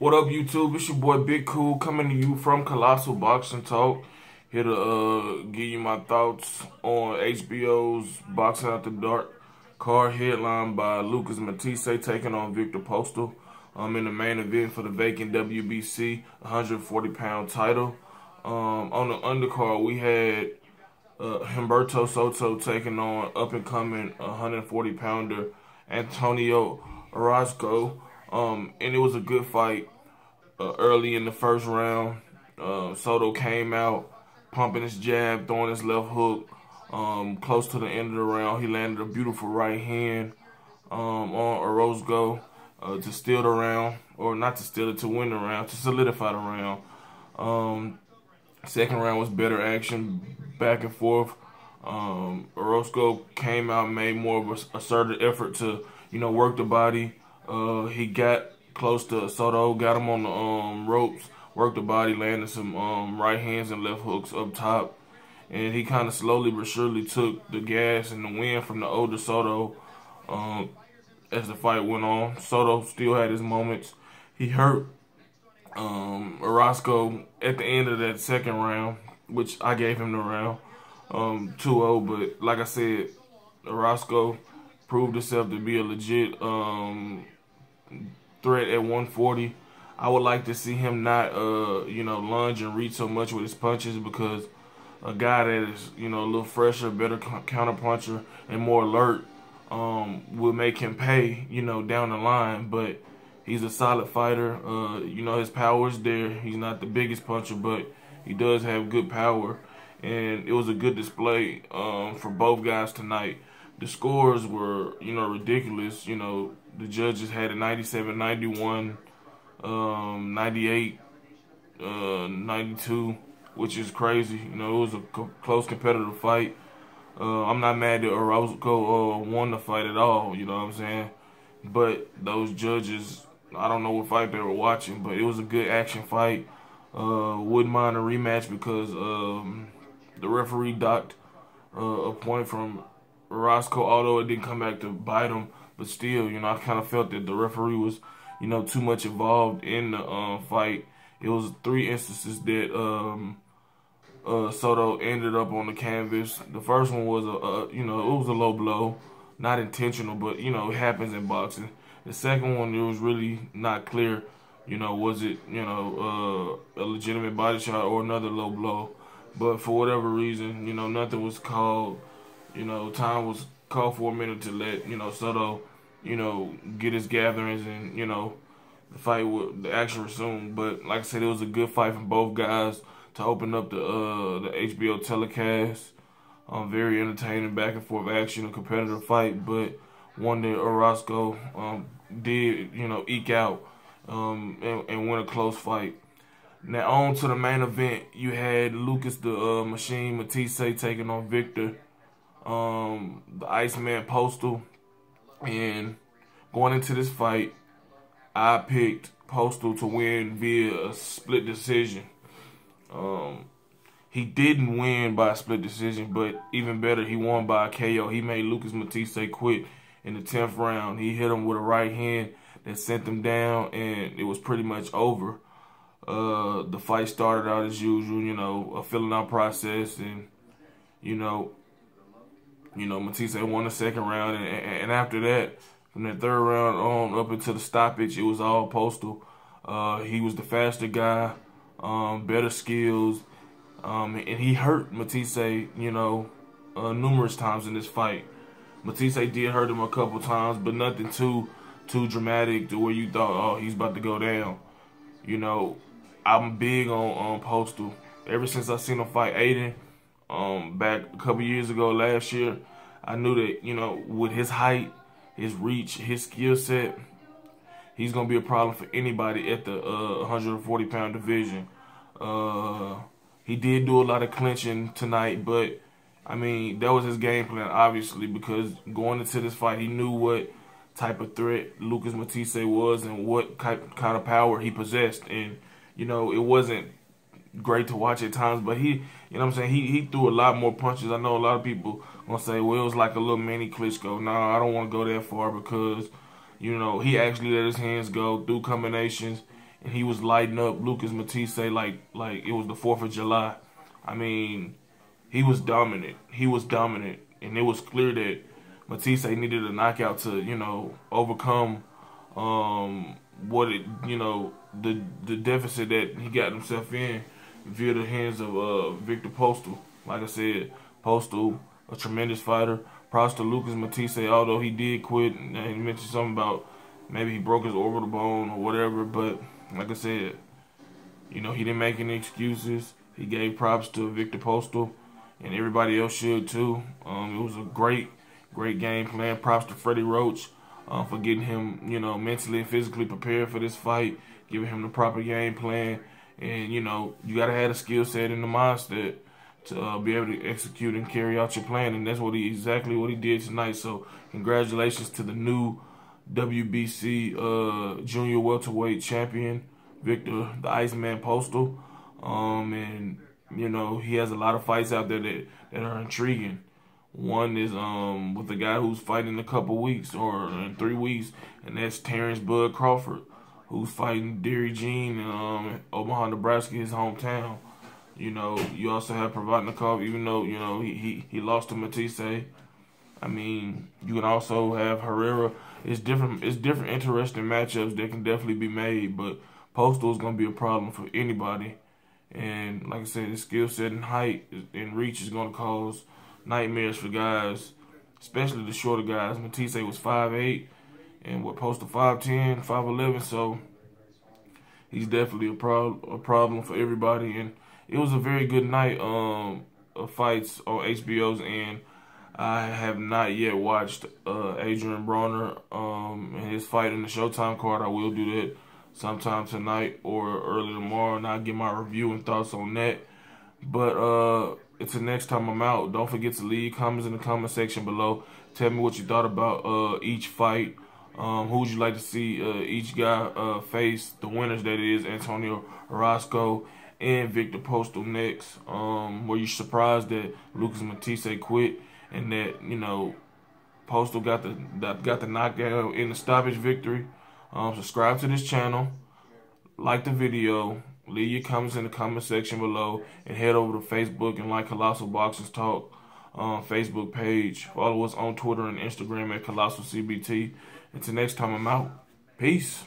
What up, YouTube? It's your boy Big Cool coming to you from Colossal Boxing Talk. Here to give you my thoughts on HBO's Boxing After Dark card headline by Lucas Matthysse taking on Viktor Postol in the main event for the vacant WBC 140-pound title. On the undercard, we had Soto taking on up-and-coming 140-pounder Antonio Orozco. And it was a good fight. Early in the first round, Soto came out pumping his jab, throwing his left hook. Close to the end of the round, he landed a beautiful right hand on Orozco to steal the round, or not to steal it, to win the round, to solidify the round. Second round was better action, back and forth. Orozco came out, made more of an assertive effort to, work the body. He got close to Soto, got him on the ropes, worked the body, landed some right hands and left hooks up top. And he kind of slowly but surely took the gas and the wind from the older Soto as the fight went on. Soto still had his moments. He hurt Orozco at the end of that second round, which I gave him the round 2-0. But like I said, Orozco proved himself to be a legit threat at 140. I would like to see him not, lunge and reach so much with his punches, because a guy that is, a little fresher, better counter puncher, and more alert will make him pay, down the line. But he's a solid fighter. His power is there. He's not the biggest puncher, but he does have good power. And it was a good display for both guys tonight. The scores were, ridiculous. The judges had a 97-91, 98, 92, which is crazy. It was a close competitive fight. I'm not mad that Orozco won the fight at all, you know what I'm saying? But those judges, I don't know what fight they were watching, but it was a good action fight. Wouldn't mind a rematch, because the referee docked a point from Orozco, although it didn't come back to bite him. But still, I kind of felt that the referee was, too much involved in the fight. It was 3 instances that Soto ended up on the canvas. The first one was it was a low blow, not intentional, but it happens in boxing. The second one, it was really not clear. Was it a legitimate body shot or another low blow? But for whatever reason, nothing was called. Time was called for a minute to let Soto get his gatherings, and the action resumed. But like I said, it was a good fight from both guys to open up the HBO telecast. Very entertaining, back and forth action, a competitive fight, but one that Orozco did eke out and win a close fight. Now on to the main event. You had Lucas the Machine Matthysse taking on Viktor the Iceman Postol. And going into this fight, I picked Postol to win via a split decision. He didn't win by a split decision, but even better, he won by a KO. He made Lucas Matthysse quit in the 10th round. He hit him with a right hand that sent him down, and it was pretty much over. The fight started out as usual, a filling out process, and Matthysse won the second round, and after that, from the third round on up into the stoppage, it was all Postol. He was the faster guy, better skills, and he hurt Matthysse, numerous times in this fight. Matthysse did hurt him a couple times, but nothing too dramatic to where you thought, oh, he's about to go down. I'm big on Postol. Ever since I seen him fight Aiden, back a couple years ago, last year, I knew that, with his height, his reach, his skill set, he's going to be a problem for anybody at the 140-pound division. He did do a lot of clinching tonight, but, that was his game plan, obviously, because going into this fight, he knew what type of threat Lucas Matthysse was and what kind of power he possessed. And, it wasn't great to watch at times, but he threw a lot more punches. I know a lot of people gonna say, well, it was like a little mini Klitschko. Nah, I don't want to go that far, because he actually let his hands go through combinations, and he was lighting up Lucas Matthysse like it was the 4th of July. I mean, he was dominant. He was dominant, and it was clear that Matthysse needed a knockout to, you know, overcome the deficit that he got himself in via the hands of Viktor Postol. Like I said, Postol, a tremendous fighter. Props to Lucas Matthysse, although he did quit, and he mentioned something about maybe he broke his orbital bone or whatever. But like I said, you know, he didn't make any excuses. He gave props to Viktor Postol, and everybody else should too. It was a great game plan. Props to Freddie Roach for getting him, you know, mentally and physically prepared for this fight, giving him the proper game plan. And, you know, you got to have a skill set and the mindset to be able to execute and carry out your plan. And that's exactly what he did tonight. So congratulations to the new WBC junior welterweight champion, Viktor the Iceman Postol. And, you know, he has a lot of fights out there that are intriguing. One is with the guy who's fighting in a couple weeks or in 3 weeks, and that's Terrence Bud Crawford, who's fighting Derry Jean in Omaha, Nebraska, his hometown. You know, you also have Provodnikov, even though, you know, he lost to Matthysse. I mean, you can also have Herrera. It's different interesting matchups that can definitely be made, but Postol is going to be a problem for anybody. And like I said, his skill set and height and reach is going to cause nightmares for guys, especially the shorter guys. Matthysse was 5'8", and what, Postol 5'10", 5'11", so he's definitely a problem for everybody. And it was a very good night of fights on HBO's end. I have not yet watched Adrian Broner and his fight in the Showtime card. I will do that sometime tonight or early tomorrow, and I'll get my review and thoughts on that. But until next time I'm out, don't forget to leave comments in the comment section below. Tell me what you thought about each fight. Who would you like to see each guy face? The winners, that is, Antonio Orozco and Viktor Postol next. Were you surprised that Lucas Matthysse quit and that, you know, Postol got the knockdown in the stoppage victory? Subscribe to this channel, like the video, leave your comments in the comment section below, and head over to Facebook and like Colossal Boxing Talk Facebook page. Follow us on Twitter and Instagram at Colossal CBT. Until next time I'm out. Peace.